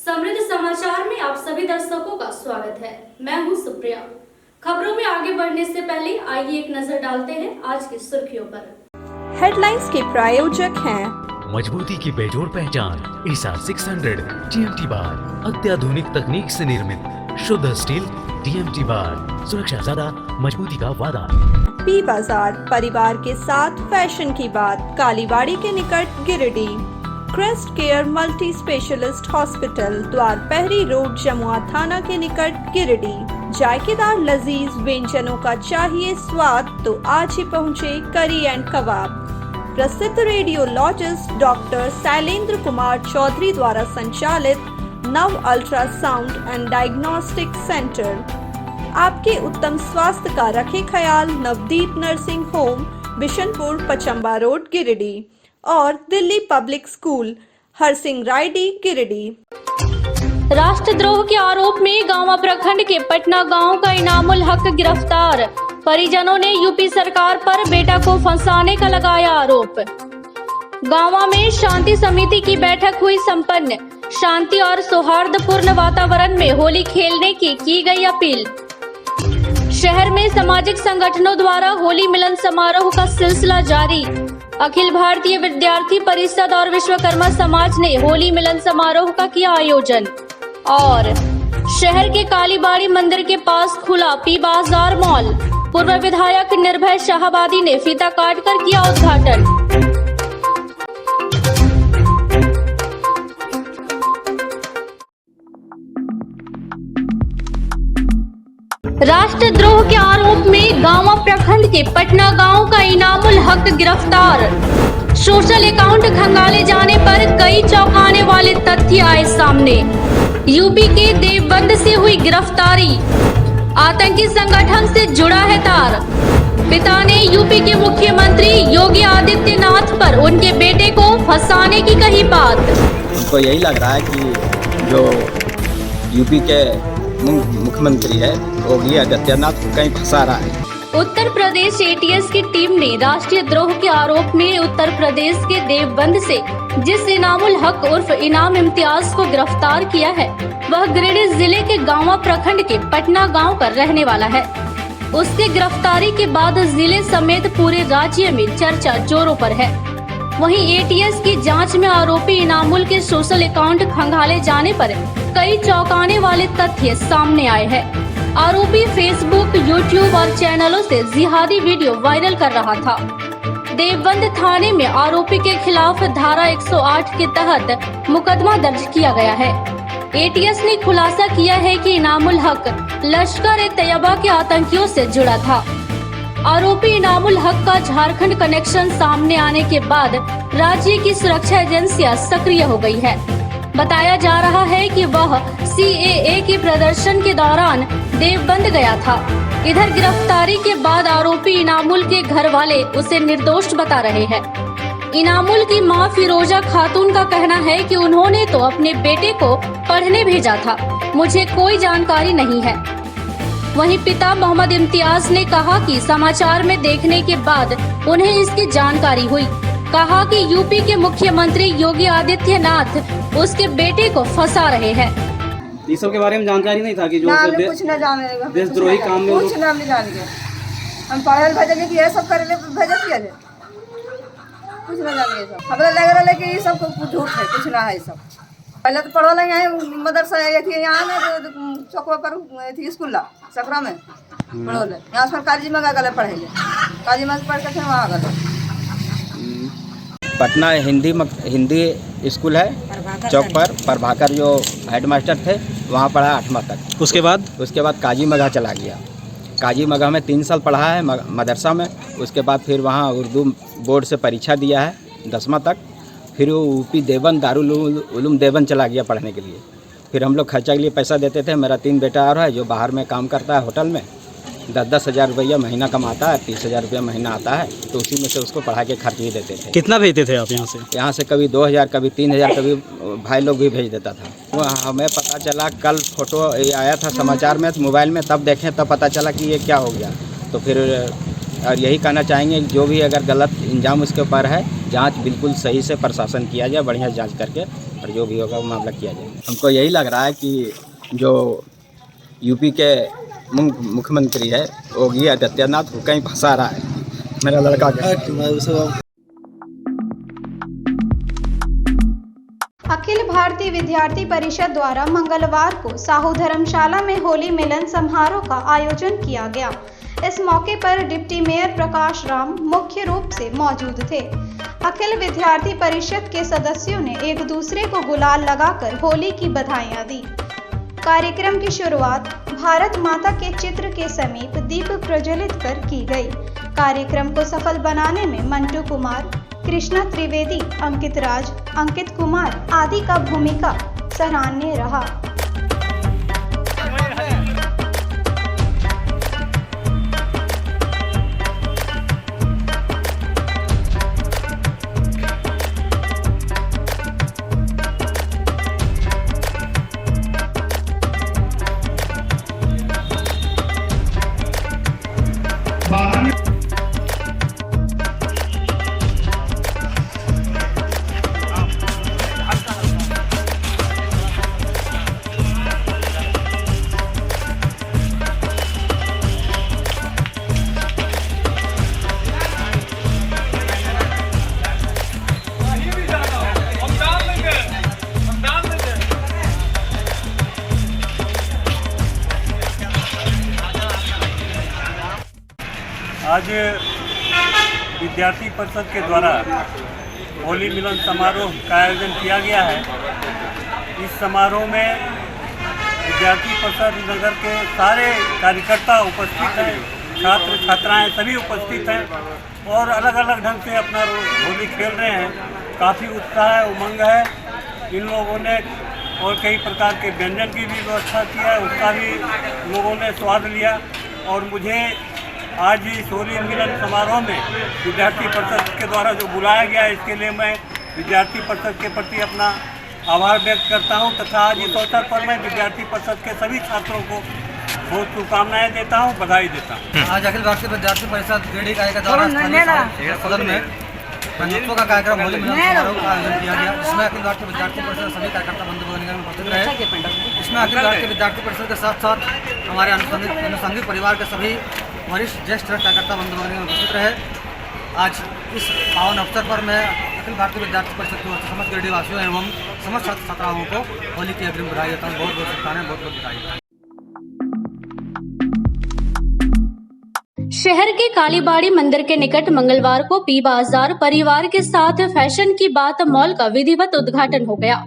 समृद्ध समाचार में आप सभी दर्शकों का स्वागत है। मैं हूं सुप्रिया। खबरों में आगे बढ़ने से पहले आइए एक नजर डालते हैं आज की सुर्खियों पर। हेडलाइंस के प्रायोजक हैं मजबूती की बेजोड़ पहचान ईसा 600 TMT बार, अत्याधुनिक तकनीक से निर्मित शुद्ध स्टील TMT बार, सुरक्षा ज्यादा, मजबूती का वादा। पी बाजार, परिवार के साथ फैशन की बात, कालीबाड़ी के निकट Giridih. Crest care multi specialist hospital, द्वार पहरी रोड, जमुआ थाना के निकट गिरिडीह। जायकेदार लजीज व्यंजनों का चाहिए स्वाद तो आज ही पहुँचे करी एंड कबाब। प्रसिद्ध रेडियोलॉजिस्ट डॉक्टर शैलेंद्र कुमार चौधरी द्वारा संचालित नव अल्ट्रासाउंड एंड डायग्नोस्टिक सेंटर। आपके उत्तम स्वास्थ्य का रखे ख्याल Navdeep nursing home, Bishanpur, Pachamba road, Giridih और दिल्ली पब्लिक स्कूल, हरसिंह रायडी, गिरिडीह। राष्ट्रद्रोह के आरोप में गांवा प्रखंड के पटना गांव का इनामुल हक गिरफ्तार। परिजनों ने यूपी सरकार पर बेटा को फंसाने का लगाया आरोप। गांवा में शांति समिति की बैठक हुई संपन्न। शांति और सौहार्दपूर्ण वातावरण में होली खेलने की गई अपील। शहर में सामाजिक संगठनों द्वारा होली मिलन समारोह का सिलसिला जारी। अखिल भारतीय विद्यार्थी परिषद और विश्वकर्मा समाज ने होली मिलन समारोह का किया आयोजन। और शहर के कालीबाड़ी मंदिर के पास खुला पी बाजार मॉल। पूर्व विधायक निर्भय शाहबादी ने फीता काटकर किया उद्घाटन। राष्ट्रद्रोह के आरोप में गांवा प्रखंड के पटना गांव का इनामुल हक गिरफ्तार। सोशल अकाउंट खंगाले जाने पर कई चौंकाने वाले तथ्य आए सामने। यूपी के देवबंद से हुई गिरफ्तारी। आतंकी संगठन से जुड़ा है तार। पिता ने यूपी के मुख्यमंत्री योगी आदित्यनाथ पर उनके बेटे को फंसाने की कही बात। उनको यही लग रहा है कि जो यूपी के मुख्यमंत्री है योगी आदित्यनाथ को कहीं फंसा रहा है। उत्तर प्रदेश ATS की टीम ने राष्ट्रीय द्रोह के आरोप में उत्तर प्रदेश के देवबंद से जिस इनामुल हक उर्फ इनाम इम्तियाज को गिरफ्तार किया है वह गिरिडीह जिले के गांवा प्रखंड के पटना गांव का रहने वाला है। उसके गिरफ्तारी के बाद जिले समेत पूरे राज्य में चर्चा जोरों पर है। वहीं ATS की जांच में आरोपी इनामुल के सोशल अकाउंट खंगाले जाने पर कई चौंकाने वाले तथ्य सामने आए हैं। आरोपी फेसबुक, यूट्यूब और चैनलों से जिहादी वीडियो वायरल कर रहा था। देवबंद थाने में आरोपी के खिलाफ धारा 108 के तहत मुकदमा दर्ज किया गया है। ATS ने खुलासा किया है कि इनामुल हक लश्कर-ए-तैयबा के आतंकियों से जुड़ा था। आरोपी इनामुल हक का झारखंड कनेक्शन सामने आने के बाद राज्य की सुरक्षा एजेंसियां सक्रिय हो गई है। बताया जा रहा है कि वह CAA के प्रदर्शन के दौरान देवबंद गया था। इधर गिरफ्तारी के बाद आरोपी इनामुल के घर वाले उसे निर्दोष बता रहे हैं। इनामुल की मां फिरोजा खातून का कहना है कि उन्होंने तो अपने बेटे को पढ़ने भेजा था, मुझे कोई जानकारी नहीं है। वहीं पिता मोहम्मद इम्तियाज ने कहा कि समाचार में देखने के बाद उन्हें इसकी जानकारी हुई। कहा कि यूपी के मुख्यमंत्री योगी आदित्यनाथ उसके बेटे को फंसा रहे हैं। ये सब के बारे में जानकारी नहीं था कि जो कुछ न जानेगा, देशद्रोही काम में कुछ नाम नहीं जानेंगे। हम पढ़ल भजन की ये सब करे भजन किया जाए, कुछ न जानेंगे सब। हमें लग रहा है कि ये सब झूठ है, कुछ ना है सब। पहले तो पढ़ो नहीं है मदरसा यहाँ में चौकवा पर थी स्कूल सकरा में पढ़ो ले, यहाँ से काजी में गए पढ़े ले, काजी में पढ़ के फिर वहाँ गए। पटना हिंदी स्कूल है चौक पर प्रभाकर जो हेडमास्टर थे वहाँ पढ़ा 8वां तक। उसके बाद काजी मगह चला गया। काजी मगह में 3 साल पढ़ा है मदरसा में। उसके बाद फिर वहाँ उर्दू बोर्ड से परीक्षा दिया है 10वां तक। फिर वो यूपी देवबंद दारुल उलूम देवबंद चला गया पढ़ने के लिए। फिर हम लोग खर्चा के लिए पैसा देते थे। मेरा 3 बेटा और है जो बाहर में काम करता है होटल में, 10-10 हज़ार रुपया महीना कमाता है, 30 हज़ार रुपया महीना आता है, तो उसी में से उसको पढ़ा के खर्च भी देते थे। कितना भेजते थे आप यहाँ से? यहाँ से कभी 2000, कभी 3000, कभी भाई लोग भी भेज देता था। वो हमें पता चला कल फोटो आया था समाचार में मोबाइल में, तब देखें तब पता चला कि ये क्या हो गया। तो फिर और यही कहना चाहेंगे जो भी अगर गलत इंजाम उसके ऊपर है जांच बिल्कुल सही से प्रशासन किया जाए, बढ़िया जांच करके और जो भी होगा वो मामला किया जाए। हमको यही लग रहा है कि जो यूपी के मुख्यमंत्री है योगी आदित्यनाथ वो कहीं फंसा रहा है मेरा लड़का के। अखिल भारतीय विद्यार्थी परिषद द्वारा मंगलवार को साहू धर्मशाला में होली मिलन समारोह का आयोजन किया गया। इस मौके पर डिप्टी मेयर प्रकाश राम मुख्य रूप से मौजूद थे। अखिल विद्यार्थी परिषद के सदस्यों ने एक दूसरे को गुलाल लगाकर होली की बधाइयां दी। कार्यक्रम की शुरुआत भारत माता के चित्र के समीप दीप प्रज्वलित कर की गई। कार्यक्रम को सफल बनाने में मंटू कुमार, कृष्णा त्रिवेदी, अंकित राज, अंकित कुमार आदि का भूमिका सराहनीय रहा। आज विद्यार्थी परिषद के द्वारा होली मिलन समारोह का आयोजन किया गया है। इस समारोह में विद्यार्थी परिषद नगर के सारे कार्यकर्ता उपस्थित हैं, छात्र छात्राएं सभी उपस्थित हैं और अलग अलग ढंग से अपना होली खेल रहे हैं। काफ़ी उत्साह है, उमंग है। इन लोगों ने और कई प्रकार के व्यंजन की भी व्यवस्था की है, उसका भी लोगों ने स्वाद लिया। और मुझे आज इस होली मिलन समारोह में विद्यार्थी परिषद के द्वारा जो बुलाया गया है, इसके लिए मैं विद्यार्थी परिषद के प्रति अपना आभार व्यक्त करता हूं तथा आज इस अवसर पर मैं विद्यार्थी परिषद के सभी छात्रों को बहुत शुभकामनाएं देता हूं, बधाई देता हूं। आज अखिल भारतीय विद्यार्थी परिषद गिरिडीह का द्वारा सदन में बंधुत्व का कार्यक्रम होली मिलन समारोह का आयोजन किया गया, जिसमें अखिल भारतीय विद्यार्थी परिषद सभी कार्यकर्ता बंधु निगम में उपस्थित रहे। इसमें अखिल भारतीय विद्यार्थी परिषद के साथ साथ हमारे अनुषंगिक परिवार के सभी वरिष्ठ ज्येष्ठ कार्यकर्ता बंधु निगम में उपस्थित रहे। आज इस पावन अवसर पर मैं अखिल भारतीय विद्यार्थी परिषद की समस्त गिरिडीह वासियों एवं समस्त छात्र छात्राओं को होली की अग्रिम बधाई देता हूँ। बहुत बहुत शुभकामनाएं, बहुत बहुत बधाई। शहर के कालीबाड़ी मंदिर के निकट मंगलवार को पी बाजार परिवार के साथ फैशन की बात मॉल का विधिवत उद्घाटन हो गया।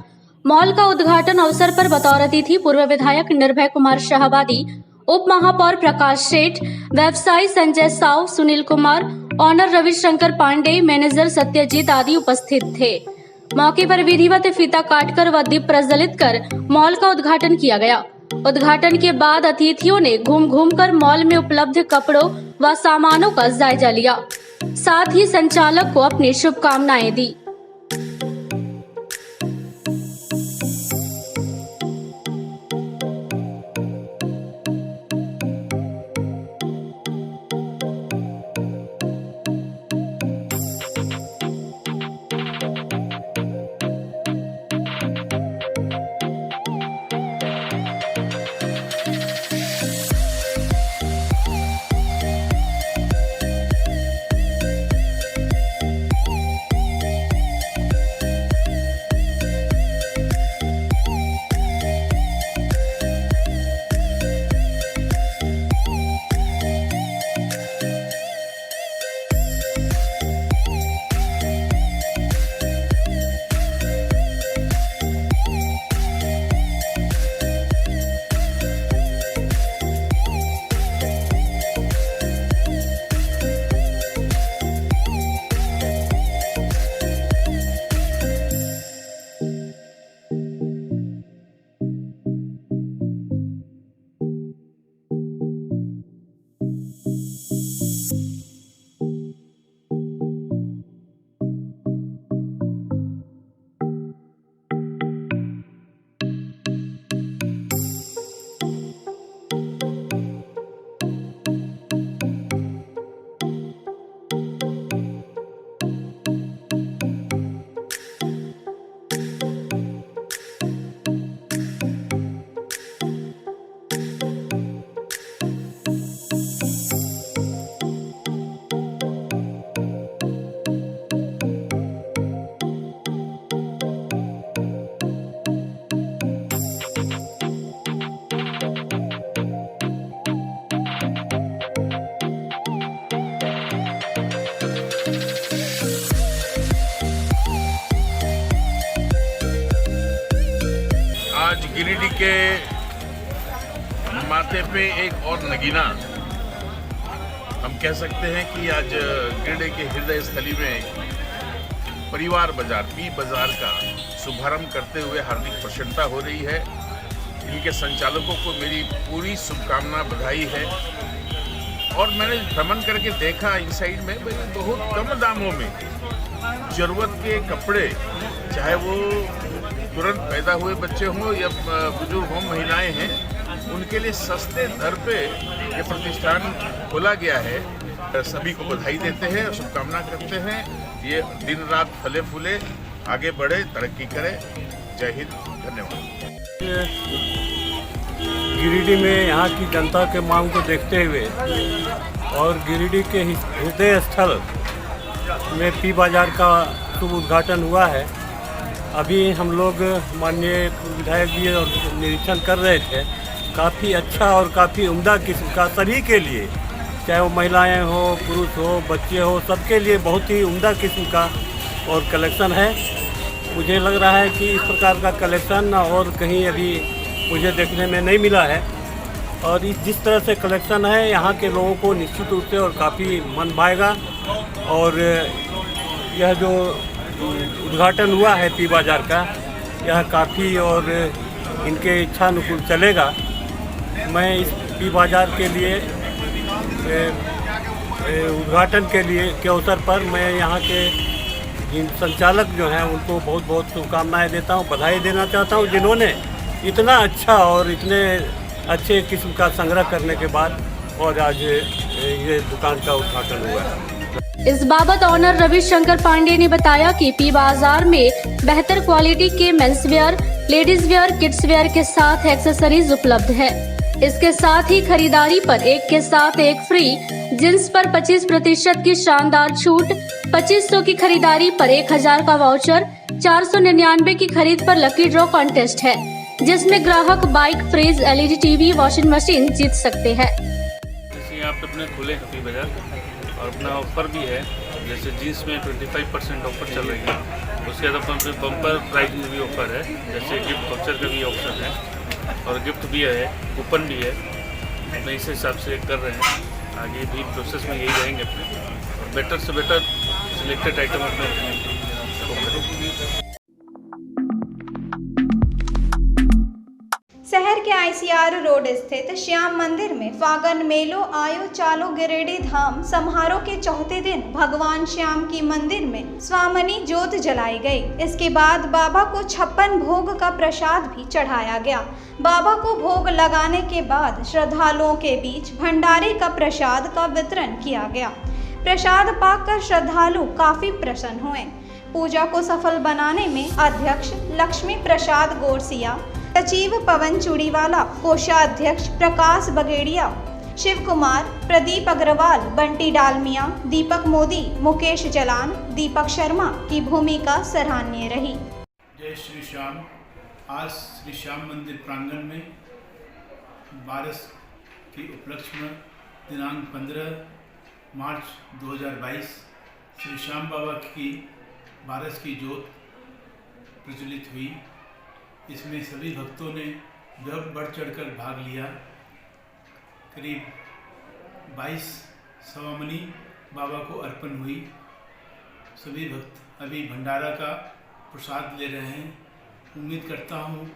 मॉल का उद्घाटन अवसर पर बतौर अतिथि पूर्व विधायक निर्भय कुमार शाहबादी, उप महापौर प्रकाश सेठ, व्यवसायी संजय साव, सुनील कुमार, ऑनर रविशंकर पांडे, मैनेजर सत्यजीत आदि उपस्थित थे। मौके पर विधिवत फीता काटकर व दीप प्रज्वलित कर मॉल का उद्घाटन किया गया। उद्घाटन के बाद अतिथियों ने घूम घूम कर मॉल में उपलब्ध कपड़ों व सामानों का जायजा लिया, साथ ही संचालक को अपनी शुभकामनाएं दी। गिरिडीह के माथे पे एक और नगीना हम कह सकते हैं कि आज गिरिडीह के हृदय स्थली में परिवार बाजार पी बाजार का शुभारंभ करते हुए हार्दिक प्रसन्नता हो रही है। इनके संचालकों को मेरी पूरी शुभकामना बधाई है। और मैंने भ्रमण करके देखा इन साइड में बहुत कम दामों में जरूरत के कपड़े, चाहे वो तुरंत पैदा हुए बच्चे हों या बुजुर्ग हों, महिलाएं हैं, उनके लिए सस्ते दर पे ये प्रतिष्ठान खोला गया है। सभी को बधाई देते हैं और शुभकामना करते हैं। ये दिन रात फले फूले, आगे बढ़े, तरक्की करे। जय हिंद, धन्यवाद। गिरिडीह में यहाँ की जनता के मांग को देखते हुए और गिरिडीह के हृदय स्थल में पी बाजार का शुभ उद्घाटन हुआ है। अभी हम लोग माननीय विधायक जी और निरीक्षण कर रहे थे। काफ़ी अच्छा और काफ़ी उम्दा किस्म का सभी के लिए, चाहे वो महिलाएं हो, पुरुष हो, बच्चे हो, सबके लिए बहुत ही उम्दा किस्म का और कलेक्शन है। मुझे लग रहा है कि इस प्रकार का कलेक्शन और कहीं अभी मुझे देखने में नहीं मिला है। और जिस तरह से कलेक्शन है, यहाँ के लोगों को निश्चित रूप से और काफ़ी मन भाएगा। और यह जो उद्घाटन हुआ है पी बाजार का, यह काफ़ी और इनके इच्छानुकूल चलेगा। मैं इस पी बाजार के लिए उद्घाटन के अवसर पर मैं यहाँ के जिन संचालक जो हैं उनको बहुत बहुत शुभकामनाएं देता हूँ, बधाई देना चाहता हूँ, जिन्होंने इतना अच्छा और इतने अच्छे किस्म का संग्रह करने के बाद और आज ये दुकान का उद्घाटन हुआ है। इस बाबत ऑनर रविशंकर पांडे ने बताया कि पी बाजार में बेहतर क्वालिटी के men's wear, ladies wear, kids where के साथ एक्सेसरीज उपलब्ध है। इसके साथ ही खरीदारी पर एक के साथ एक फ्री, जींस पर 25% की शानदार छूट, 2500 की खरीदारी पर 1000 का वाउचर, 499 की खरीद पर लकी ड्रॉ कॉन्टेस्ट है, जिसमें ग्राहक bike, fridge, LED TV, washing machine जीत सकते हैं। यहाँ पे अपने खुले हैं पी बाजार और अपना ऑफर भी है। जैसे जीन्स में 25% ऑफर चल रही है। उसके बाद अपने बम्पर प्राइस में भी ऑफर है, जैसे गिफ्ट वाउचर का भी ऑप्शन है और गिफ्ट भी है, कूपन भी है। अपने इस हिसाब से कर रहे हैं। आगे भी प्रोसेस में यही रहेंगे अपने, और बेटर से बेटर सिलेक्टेड आइटम अपने शहर के ICR रोड स्थित श्याम मंदिर में फागन मेलो आयो चालो गिरिडीह धाम समारोह के चौथे दिन भगवान श्याम की मंदिर में स्वामनी ज्योत जलाई गई। इसके बाद बाबा को 56 भोग का प्रसाद भी चढ़ाया गया। बाबा को भोग लगाने के बाद श्रद्धालुओं के बीच भंडारे का प्रसाद का वितरण किया गया। प्रसाद पाकर श्रद्धालु काफी प्रसन्न हुए। पूजा को सफल बनाने में अध्यक्ष लक्ष्मी प्रसाद गोरसिया, सचिव पवन चूड़ीवाला, कोषाध्यक्ष प्रकाश बगेड़िया, शिव कुमार, प्रदीप अग्रवाल, बंटी डालमिया, दीपक मोदी, मुकेश जलान, दीपक शर्मा की भूमिका सराहनीय रही। जय श्री श्याम। आज श्री श्याम मंदिर प्रांगण में बारस के उपलक्ष्य में दिनांक 15 मार्च 2022 श्री श्याम बाबा की बारस की ज्योत प्रज्वलित हुई। इसमें सभी भक्तों ने बढ़ चढ़कर भाग लिया। करीब 22 स्वामनी बाबा को अर्पण हुई। सभी भक्त अभी भंडारा का प्रसाद ले रहे हैं। उम्मीद करता हूँ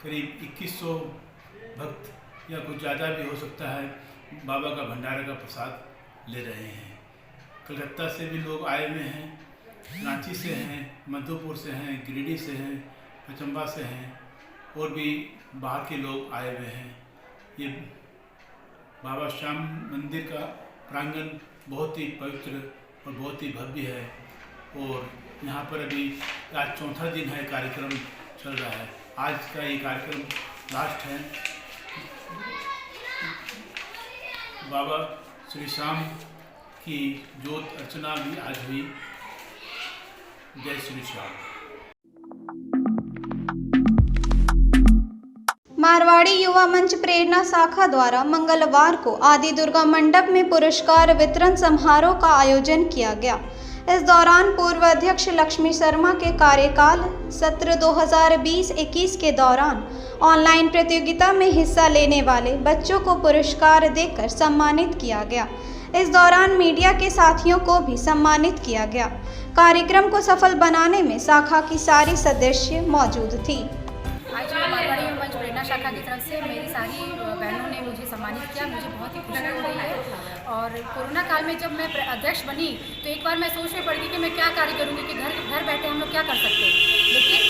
करीब 2100 भक्त या कुछ ज़्यादा भी हो सकता है बाबा का भंडारा का प्रसाद ले रहे हैं। कलकत्ता से भी लोग आए हुए हैं, रांची से हैं, मधुपुर से हैं, गिरिडीह से हैं, चंबा से हैं और भी बाहर के लोग आए हुए हैं। ये बाबा श्याम मंदिर का प्रांगण बहुत ही पवित्र और बहुत ही भव्य है और यहाँ पर अभी आज चौथा दिन है, कार्यक्रम चल रहा है। आज का ये कार्यक्रम लास्ट है। बाबा श्री श्याम की ज्योत अर्चना भी आज हुई। जय श्री श्याम। मारवाड़ी युवा मंच प्रेरणा शाखा द्वारा मंगलवार को आदि दुर्गा मंडप में पुरस्कार वितरण समारोह का आयोजन किया गया। इस दौरान पूर्व अध्यक्ष लक्ष्मी शर्मा के कार्यकाल सत्र 2020-21 के दौरान ऑनलाइन प्रतियोगिता में हिस्सा लेने वाले बच्चों को पुरस्कार देकर सम्मानित किया गया। इस दौरान मीडिया के साथियों को भी सम्मानित किया गया। कार्यक्रम को सफल बनाने में शाखा की सारी सदस्य मौजूद थी। आज मारवाड़ी मंच प्रेरणा शाखा की तरफ से मेरी सारी बहनों ने मुझे सम्मानित किया, मुझे बहुत ही खुशी हो रही है। और कोरोना काल में जब मैं अध्यक्ष बनी तो एक बार मैं सोच में पड़ गई कि मैं क्या कार्य करूँगी, कि घर बैठे हम लोग क्या कर सकते हैं। लेकिन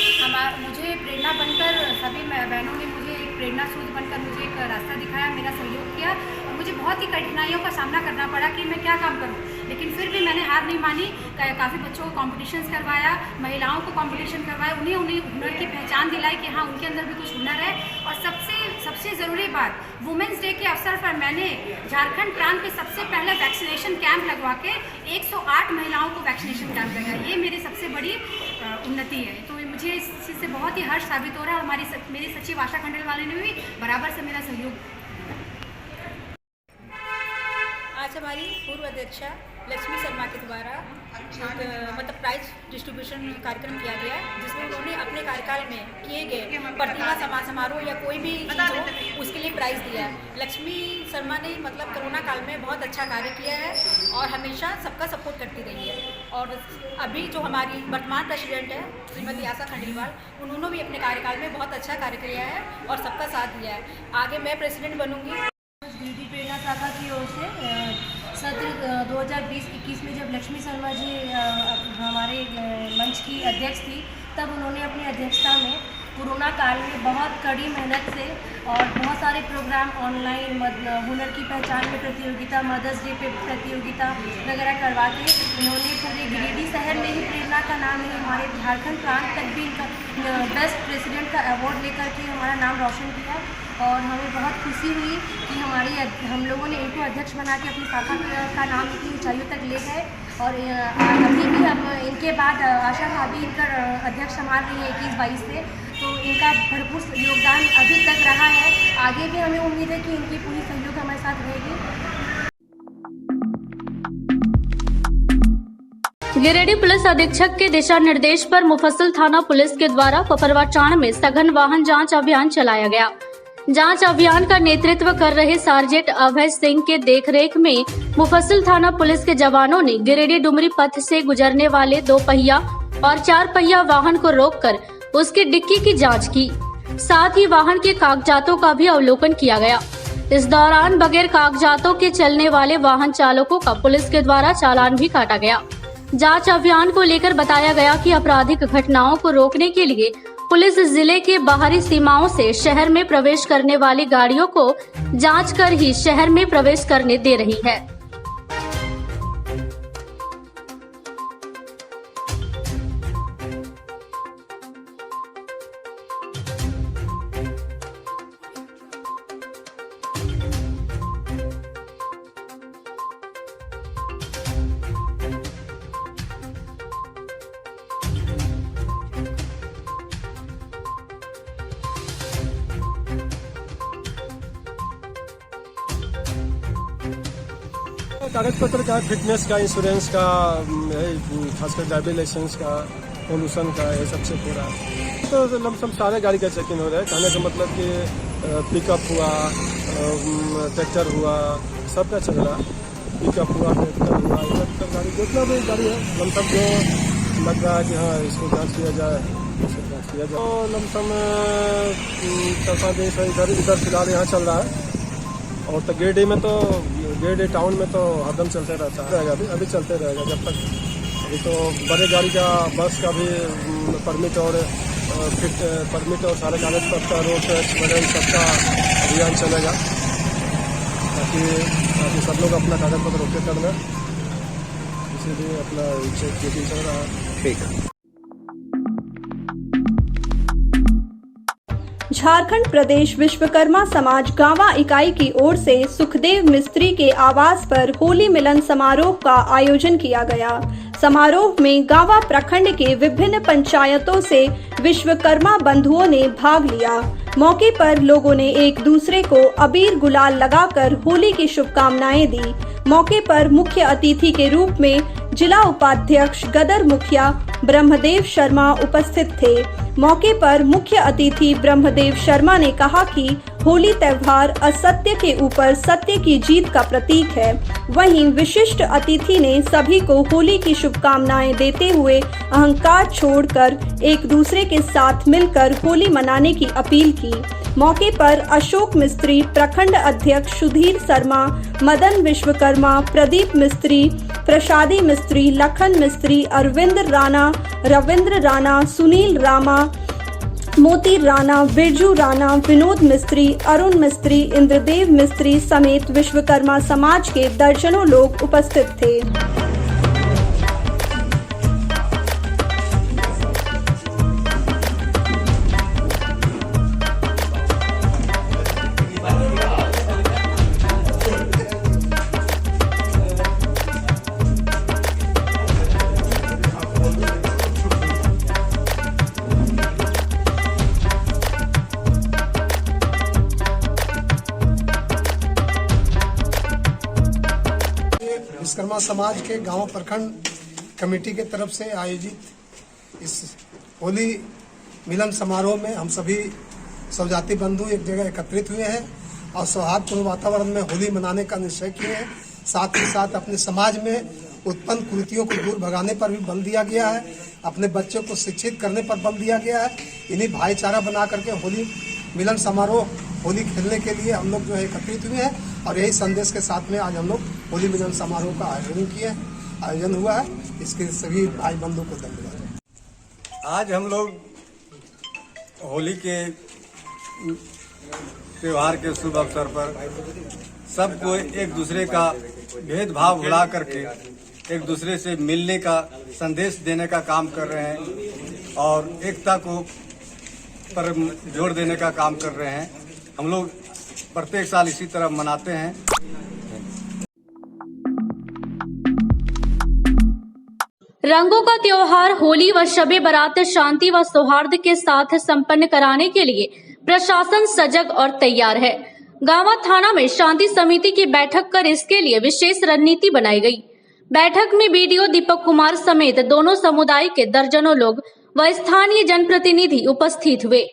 मुझे प्रेरणा बनकर सभी बहनों ने मुझे एक प्रेरणा सूत्र बनकर मुझे एक रास्ता दिखाया, मेरा सहयोग किया। और मुझे बहुत ही कठिनाइयों का सामना करना पड़ा कि मैं क्या काम करूँ, लेकिन फिर भी मैंने हार नहीं मानी। काफ़ी बच्चों को कॉम्पिटिशन्स करवाया, महिलाओं को कॉम्पिटिशन करवाया, उन्हें हुनर की पहचान दिलाई कि हाँ उनके अंदर भी कुछ हुनर है। और सबसे ज़रूरी बात, वुमेंस डे के अवसर पर मैंने झारखंड प्रांत में सबसे पहले वैक्सीनेशन कैंप लगवा के 108 महिलाओं को वैक्सीनेशन कैंप लगाया। ये मेरी सबसे बड़ी उन्नति है। तो मुझे इस चीज़ से बहुत ही हर्ष साबित हो रहा है। मेरी सचिव आशा खंडेलवाल ने भी बराबर से मेरा सहयोग। आज हमारी पूर्व अध्यक्षा लक्ष्मी शर्मा के द्वारा मतलब प्राइज डिस्ट्रीब्यूशन कार्यक्रम किया गया, जिसमें उन्होंने अपने कार्यकाल में किए गए प्रतिभा समारोह या कोई भी चीज़ हो उसके लिए प्राइज़ दिया है। लक्ष्मी शर्मा ने मतलब कोरोना काल में बहुत अच्छा कार्य किया है और हमेशा सबका सपोर्ट करती रही है। और अभी जो हमारी वर्तमान प्रेसिडेंट है श्रीमती आशा खंडेलवाल, उन्होंने भी अपने कार्यकाल में बहुत अच्छा कार्य किया है और सबका साथ दिया है। आगे मैं प्रेसिडेंट बनूँगी। दीदी प्रेरणा शाखा की ओर से सत्र 2020-21 में जब लक्ष्मी शर्मा जी हमारे मंच की अध्यक्ष थी, तब उन्होंने अपनी अध्यक्षता में कोरोना काल में बहुत कड़ी मेहनत से और बहुत सारे प्रोग्राम ऑनलाइन हुनर की पहचान में प्रतियोगिता, मदर्स डे पे प्रतियोगिता वगैरह करवा के उन्होंने पूरे गिरिडीह शहर में ही प्रेरणा का नाम है, हमारे झारखंड प्रांत तक भी इनका बेस्ट प्रेसिडेंट का अवार्ड लेकर के हमारा नाम रोशन किया। और हमें बहुत खुशी हुई कि हम लोगों ने इनको अध्यक्ष बना के अपनी शाखा का नाम इतनी ऊंचाइयों तक ले गए। और अभी भी हम इनके बाद आशा भाभी इनका अध्यक्ष संभाल रही है 21-22 से, तो इनका भरपूर योगदान अभी तक रहा है। आगे भी हमें उम्मीद है कि इनकी पूरी सहयोग हमारे साथ रहेगी। गिरिडीह पुलिस अधीक्षक के दिशा निर्देश पर मुफस्सिल थाना पुलिस के द्वारा पपरवाचाण में सघन वाहन जांच अभियान चलाया गया। जांच अभियान का नेतृत्व कर रहे सार्जेंट अभय सिंह के देखरेख में मुफस्सिल थाना पुलिस के जवानों ने गिरिडीह डुमरी पथ से गुजरने वाले 2 पहिया और 4 पहिया वाहन को रोककर उसकी डिक्की की जांच की। साथ ही वाहन के कागजातों का भी अवलोकन किया गया। इस दौरान बगैर कागजातों के चलने वाले वाहन चालकों का पुलिस के द्वारा चालान भी काटा गया। जांच अभियान को लेकर बताया गया कि आपराधिक घटनाओं को रोकने के लिए पुलिस जिले के बाहरी सीमाओं से शहर में प्रवेश करने वाली गाड़ियों को जांच कर ही शहर में प्रवेश करने दे रही है। कागज पत्र का, फिटनेस का, इंश्योरेंस का, खासकर ड्राइविंग लाइसेंस का, पोल्यूशन का, ये सबसे पूरा तो लमसम सारे गाड़ी का चेकिंग हो रहा है। कहने का मतलब कि पिकअप हुआ, ट्रैक्टर हुआ, सबका चल रहा है। पिकअप हुआ, ट्रैक्टर हुआ, इधर गाड़ी जितना भी गाड़ी है लमसम जो लग रहा है कि हाँ इसको जाँच किया जाए, इसको जाँच किया जाए। तो लमसम 4-5 दिन से इधर फिलहाल यहाँ चल रहा है। और तो गिरिडीह में तो गिरिडीह टाउन में तो हरदम चलते रहता रहेगा, अभी चलते रहेगा जब तक। अभी तो बड़े गाड़ी का, बस का भी परमिट और सारे कागज पत्र, रोड टैक्स वगैरह सबका अभियान चलेगा, ताकि सब लोग अपना कागज पत्र ओके कर लें। इसीलिए अपना चेकिंग चल रहा है। ठीक है। झारखंड प्रदेश विश्वकर्मा समाज गांवा इकाई की ओर से सुखदेव मिस्त्री के आवास पर होली मिलन समारोह का आयोजन किया गया। समारोह में गांवा प्रखंड के विभिन्न पंचायतों से विश्वकर्मा बंधुओं ने भाग लिया। मौके पर लोगों ने एक दूसरे को अबीर गुलाल लगाकर होली की शुभकामनाएं दी। मौके पर मुख्य अतिथि के रूप में जिला उपाध्यक्ष गदर मुखिया ब्रह्मदेव शर्मा उपस्थित थे। मौके पर मुख्य अतिथि ब्रह्मदेव शर्मा ने कहा कि होली त्योहार असत्य के ऊपर सत्य की जीत का प्रतीक है। वहीं विशिष्ट अतिथि ने सभी को होली की शुभकामनाएं देते हुए अहंकार छोड़कर एक दूसरे के साथ मिलकर होली मनाने की अपील की। मौके पर अशोक मिस्त्री, प्रखंड अध्यक्ष सुधीर शर्मा, मदन विश्वकर्मा, प्रदीप मिस्त्री, प्रसादी मिस्त्री, लखन मिस्त्री, अरविंद राणा, रविंद्र राणा, सुनील रामा, मोती राणा, बिरजू राणा, विनोद मिस्त्री, अरुण मिस्त्री, इंद्रदेव मिस्त्री समेत विश्वकर्मा समाज के दर्जनों लोग उपस्थित थे। विश्वकर्मा समाज के गांव प्रखंड कमेटी के तरफ से आयोजित इस होली मिलन समारोह में हम सभी स्वजाति बंधु एक जगह एकत्रित हुए हैं और सौहार्दपूर्ण वातावरण में होली मनाने का निश्चय किए हैं। साथ ही साथ अपने समाज में उत्पन्न कुरीतियों को दूर भगाने पर भी बल दिया गया है, अपने बच्चों को शिक्षित करने पर बल दिया गया है। इन्हीं भाईचारा बना करके होली मिलन समारोह होली खेलने के लिए हम लोग जो है एकत्रित हुए हैं और यही संदेश के साथ में आज हम लोग होली मिलन समारोह का आयोजन हुआ है। इसके सभी भाई बंधु को धन्यवाद। आज हम लोग होली के त्योहार के शुभ अवसर पर सबको एक दूसरे का भेदभाव भुला करके एक दूसरे से मिलने का संदेश देने का काम कर रहे हैं और एकता को पर जोर देने का काम कर रहे हैं। हम लोग प्रत्येक साल इसी तरह मनाते हैं। रंगों का त्योहार होली व शबे बारात शांति व सौहार्द के साथ संपन्न कराने के लिए प्रशासन सजग और तैयार है। गांवा थाना में शांति समिति की बैठक कर इसके लिए विशेष रणनीति बनाई गई। बैठक में बीडीओ दीपक कुमार समेत दोनों समुदाय के दर्जनों लोग व स्थानीय जनप्रतिनिधि उपस्थित हुए।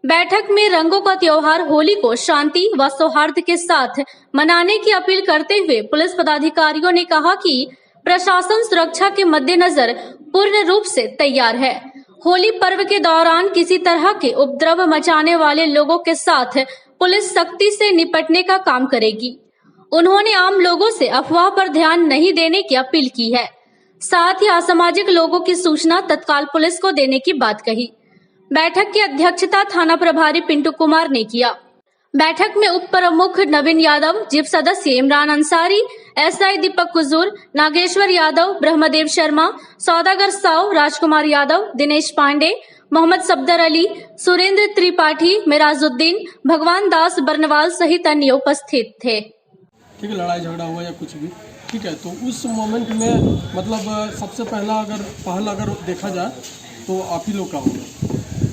बैठक में रंगों का त्योहार होली को शांति व सौहार्द के साथ मनाने की अपील करते हुए पुलिस पदाधिकारियों ने कहा कि प्रशासन सुरक्षा के मद्देनजर पूर्ण रूप से तैयार है। होली पर्व के दौरान किसी तरह के उपद्रव मचाने वाले लोगों के साथ पुलिस सख्ती से निपटने का काम करेगी। उन्होंने आम लोगों से अफवाह पर ध्यान नहीं देने की अपील की है। साथ ही असामाजिक लोगों की सूचना तत्काल पुलिस को देने की बात कही। बैठक की अध्यक्षता थाना प्रभारी पिंटू कुमार ने किया। बैठक में उप प्रमुख नवीन यादव, जीप सदस्य इमरान अंसारी, एसआई दीपक कुजूर, नागेश्वर यादव, ब्रह्मदेव शर्मा, सौदागर साव, राजकुमार यादव, दिनेश पांडे, मोहम्मद सफदर अली, सुरेंद्र त्रिपाठी, मिराजुद्दीन, भगवान दास बरनवाल सहित अन्य उपस्थित थे। ठीक है, लड़ाई झगड़ा हुआ या कुछ भी ठीक है, तो उस मोमेंट में मतलब सबसे पहला अगर देखा जाए तो आप ही लोग का होगा।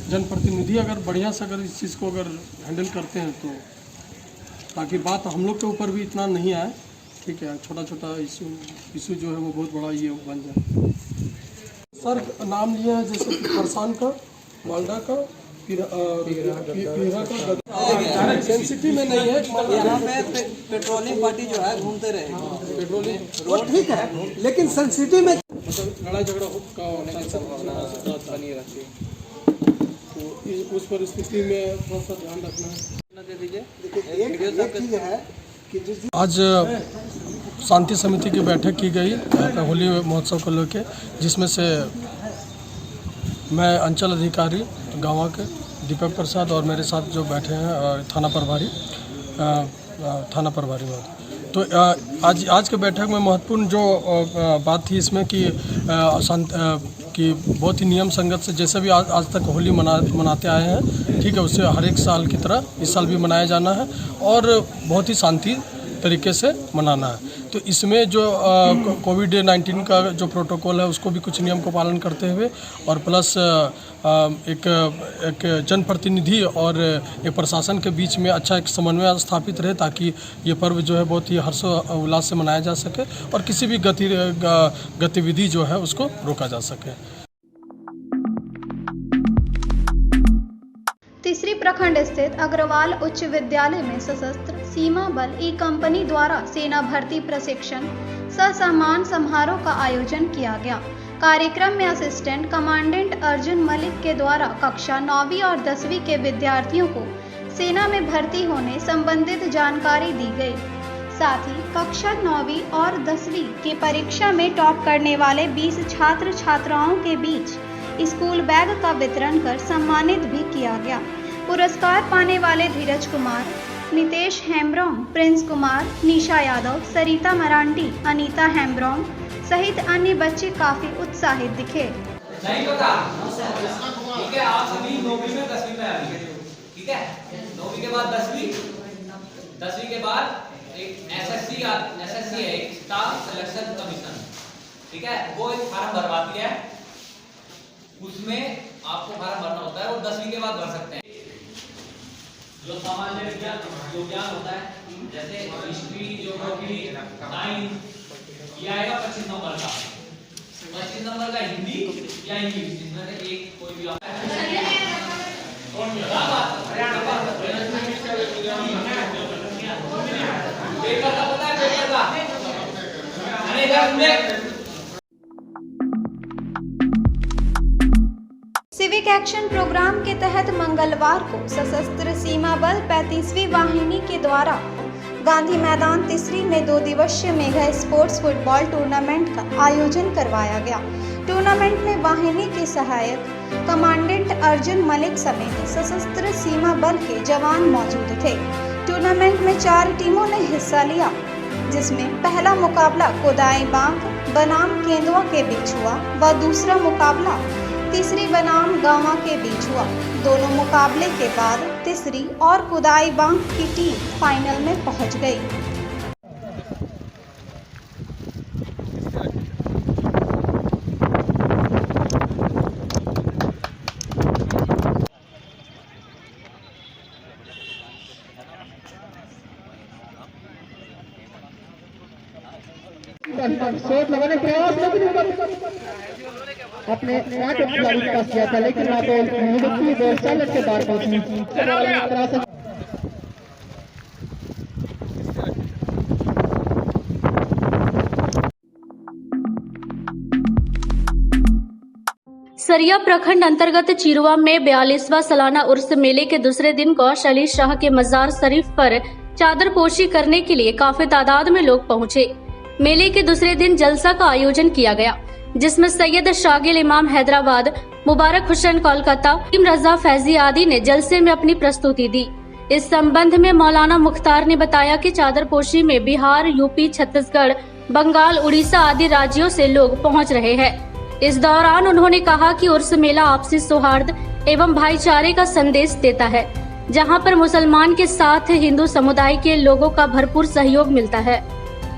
जनप्रतिनिधि अगर बढ़िया से अगर इस चीज़ को अगर हैंडल करते हैं तो ताकि बात हम लोग के ऊपर भी इतना नहीं आए। ठीक है, छोटा छोटा इशू जो है वो बहुत बड़ा ये बन जाए। सर नाम लिया है जैसे फरसान का, मालदा का, पीरा का, सेंसिटिव में नहीं है। यहाँ पे पेट्रोलिंग पार्टी जो है घूमते रहे, पेट्रोलिंग वो ठीक है, लेकिन सेंसिटिव में लड़ाई झगड़ा का बनी रहती है, तो उस परिस्थिति में थोड़ा सा ध्यान रखना है। दे दीजिए। आज शांति समिति की बैठक की गई होली महोत्सव को लेकर, जिसमें से मैं अंचल अधिकारी गांवा के दीपक प्रसाद और मेरे साथ जो बैठे हैं थाना प्रभारी तो आज के बैठक में महत्वपूर्ण जो बात थी इसमें कि बहुत ही नियम संगत से जैसे भी आज तक होली मनाते आए हैं, ठीक है, उससे हर एक साल की तरह इस साल भी मनाया जाना है और बहुत ही शांति तरीके से मनाना है। तो इसमें जो कोविड-19 का जो प्रोटोकॉल है उसको भी कुछ नियम को पालन करते हुए और प्लस एक जनप्रतिनिधि और एक प्रशासन के बीच में अच्छा एक समन्वय स्थापित रहे, ताकि ये पर्व जो है बहुत ही हर्ष उल्लास से मनाया जा सके और किसी भी गतिविधि जो है उसको रोका जा सके। तीसरी प्रखंड स्थित अग्रवाल उच्च विद्यालय में सशस्त्र सीमा बल ई कंपनी द्वारा सेना भर्ती प्रशिक्षण सह सम्मान समारोह का आयोजन किया गया। कार्यक्रम में असिस्टेंट कमांडेंट अर्जुन मलिक के द्वारा कक्षा 9वीं और 10वीं के विद्यार्थियों को सेना में भर्ती होने संबंधित जानकारी दी गई। साथ ही कक्षा 9वीं और 10वीं की परीक्षा में टॉप करने वाले 20 छात्र छात्राओं के बीच स्कूल बैग का वितरण कर सम्मानित भी किया गया। पुरस्कार पाने वाले धीरज कुमार, नितेश हेम्ब्रॉम, प्रिंस कुमार, निशा यादव, सरिता मरांडी, अनीता हेम्ब्रॉम सहित अन्य बच्चे काफी उत्साहित दिखे। नहीं पता, ठीक है, आप सभी 9वीं में 10वीं में आ गए, ठीक है, 9वीं के बाद 10वीं, 10वीं के बाद एक एसएससी है, एक स्टाफ सिलेक्शन कमीशन, ठीक है, वो एक फॉर्म भरवाती है, उसमें आपको फॉर्म भरना होता है, वो 10वीं के बाद भर सकते हैं। जो सामान्य विज्ञान जो ज्ञान होता है, जैसे हिस्ट्री, ज्योग्राफी, साइंस, ये आएगा 25 नंबर का, 25 नंबर का हिंदी या इंग्लिश, जिसमें से एक कोई भी आता है। पेपर का पता है, पेपर का सिविक एक्शन प्रोग्राम के तहत मंगलवार को सशस्त्र सीमा बल 35वीं वाहिनी के द्वारा गांधी मैदान तीसरी में 2 दिवसीय मेगा स्पोर्ट्स फुटबॉल टूर्नामेंट का आयोजन करवाया गया। टूर्नामेंट में वाहिनी के सहायक कमांडेंट अर्जुन मलिक समेत सशस्त्र सीमा बल के जवान मौजूद थे। टूर्नामेंट में 4 टीमों ने हिस्सा लिया, जिसमें पहला मुकाबला कोदाई बांग बनाम केंदुआ के बीच हुआ व दूसरा मुकाबला तीसरी बनाम गांवा के बीच हुआ। दोनों मुकाबले के बाद तीसरी और कुदाई बांग की टीम फाइनल में पहुंच गई। अपने पास किया था, लेकिन वहाँ पे के बार पहुंची। सरिया प्रखंड अंतर्गत चिरवा में 42वां सालाना उर्स मेले के दूसरे दिन गौशाली शाह के मजार शरीफ पर चादरपोशी करने के लिए काफी तादाद में लोग पहुंचे। मेले के दूसरे दिन जलसा का आयोजन किया गया, जिसमें सैयद शागिल इमाम हैदराबाद, मुबारक हुसैन कोलकाता, इम रजा फैजी आदि ने जलसे में अपनी प्रस्तुति दी। इस संबंध में मौलाना मुख्तार ने बताया कि चादरपोशी में बिहार, यूपी, छत्तीसगढ़, बंगाल, उड़ीसा आदि राज्यों से लोग पहुंच रहे हैं। इस दौरान उन्होंने कहा कि उर्स मेला आपसी सौहार्द एवं भाईचारे का संदेश देता है, जहां पर मुसलमान के साथ हिंदू समुदाय के लोगों का भरपूर सहयोग मिलता है।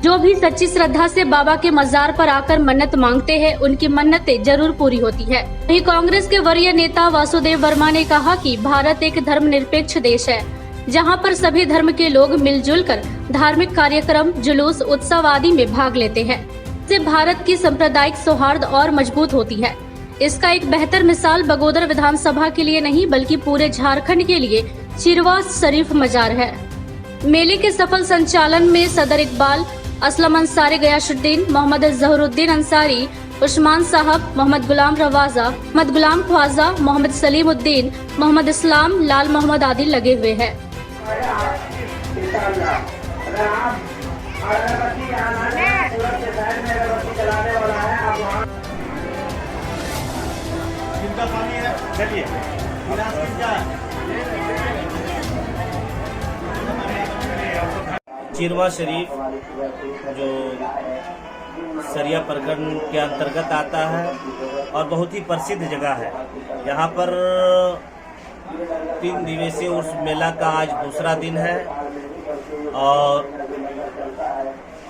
जो भी सच्ची श्रद्धा से बाबा के मजार पर आकर मन्नत मांगते हैं, उनकी मन्नतें जरूर पूरी होती है। वहीं कांग्रेस के वरीय नेता वासुदेव वर्मा ने कहा कि भारत एक धर्मनिरपेक्ष देश है, जहां पर सभी धर्म के लोग मिलजुल कर धार्मिक कार्यक्रम, जुलूस, उत्सव आदि में भाग लेते हैं। इससे भारत की सांप्रदायिक सौहार्द और मजबूत होती है। इसका एक बेहतर मिसाल बगोदर विधानसभा के लिए नहीं बल्कि पूरे झारखंड के लिए चिरवा शरीफ मजार है। मेले के सफल संचालन में सदर इकबाल, असलम अंसारी गयाशुद्दीन, मोहम्मद जहरुद्दीन अंसारी, उस्मान साहब, मोहम्मद गुलाम रवाजा, मोहम्मद गुलाम ख्वाजा, मोहम्मद सलीम उद्दीन, मोहम्मद इस्लाम, लाल मोहम्मद आदि लगे हुए हैं। चिरवा शरीफ जो सरिया प्रखंड के अंतर्गत आता है और बहुत ही प्रसिद्ध जगह है। यहाँ पर 3 दिवसीय उर्स मेला का आज दूसरा दिन है और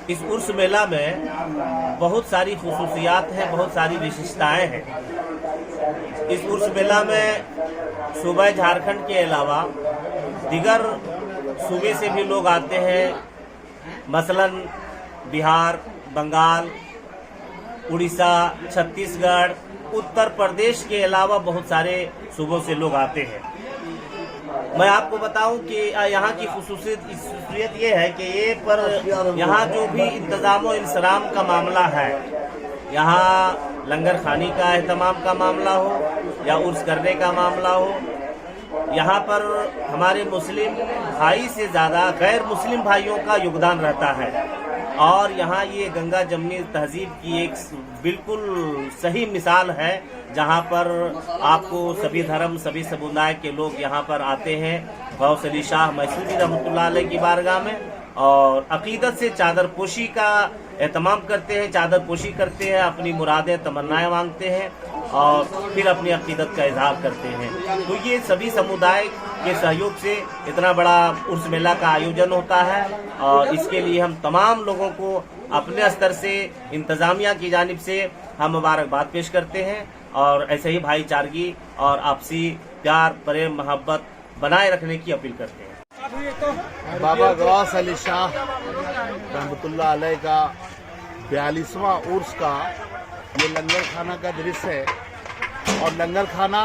इस उर्स मेला में बहुत सारी खुसूसियात हैं, बहुत सारी विशेषताएं हैं। इस उर्स मेला में सूबा झारखंड के अलावा दीगर सूबे से भी लोग आते हैं, मसलन बिहार, बंगाल, उड़ीसा, छत्तीसगढ़, उत्तर प्रदेश के अलावा बहुत सारे सूबों से लोग आते हैं। मैं आपको बताऊं कि यहाँ की खुसूसियत ये है कि ये पर यहाँ जो भी इंतजाम और इंसराम का मामला है, यहाँ लंगर खाने का एहतमाम का मामला हो या उर्स करने का मामला हो, यहाँ पर हमारे मुस्लिम भाई से ज़्यादा गैर मुस्लिम भाइयों का योगदान रहता है। और यहाँ ये गंगा जमनी तहजीब की एक बिल्कुल सही मिसाल है, जहाँ पर आपको सभी धर्म, सभी समुदाय के लोग यहाँ पर आते हैं गौस अली शाह मैसूरी रहमतुल्लाह अलैह की बारगाह में, और अकीदत से चादर पोशी का एहतमाम करते हैं, चादर पोशी करते हैं, अपनी मुरादें तमन्नाएं मांगते हैं और फिर अपनी अकीदत का इजहार करते हैं। तो ये सभी समुदाय के सहयोग से इतना बड़ा उर्स मेला का आयोजन होता है, और इसके लिए हम तमाम लोगों को अपने स्तर से इंतज़ामिया की जानिब से हम मुबारकबाद पेश करते हैं, और ऐसे ही भाईचारगी और आपसी प्यार, प्रेम, मोहब्बत बनाए रखने की अपील करते हैं। बाबा गौस अली शाह रहमतुल्लाह अलैह का 42वां उर्स का ये लंगर खाना का दृश्य है, और लंगर खाना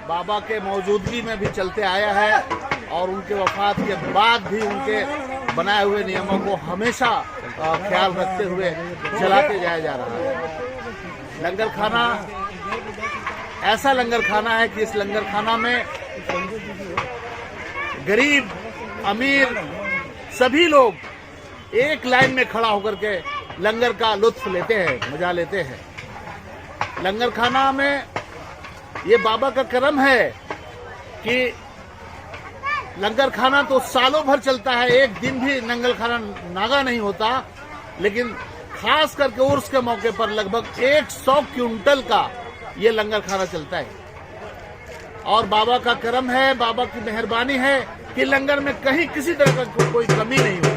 बाबा के मौजूदगी में भी चलते आया है, और उनके वफात के बाद भी उनके बनाए हुए नियमों को हमेशा ख्याल रखते हुए चलाते जाया जा रहा है। लंगर खाना ऐसा लंगर खाना है कि इस लंगर खाना में गरीब, अमीर सभी लोग एक लाइन में खड़ा होकर के लंगर का लुत्फ लेते हैं, मजा लेते हैं। लंगर खाना में ये बाबा का करम है कि लंगर खाना तो सालों भर चलता है, एक दिन भी लंगर खाना नागा नहीं होता, लेकिन खास करके उर्स के मौके पर लगभग 100 क्विंटल का ये लंगर खाना चलता है। और बाबा का करम है, बाबा की मेहरबानी है कि लंगर में कहीं किसी तरह का कोई कमी नहीं होती।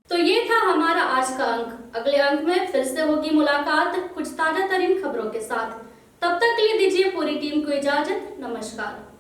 तो ये था हमारा आज का अंक। अगले अंक में फिर से होगी मुलाकात कुछ ताजा तरीन खबरों के साथ। तब तक के लिए दीजिए पूरी टीम को इजाजत। नमस्कार।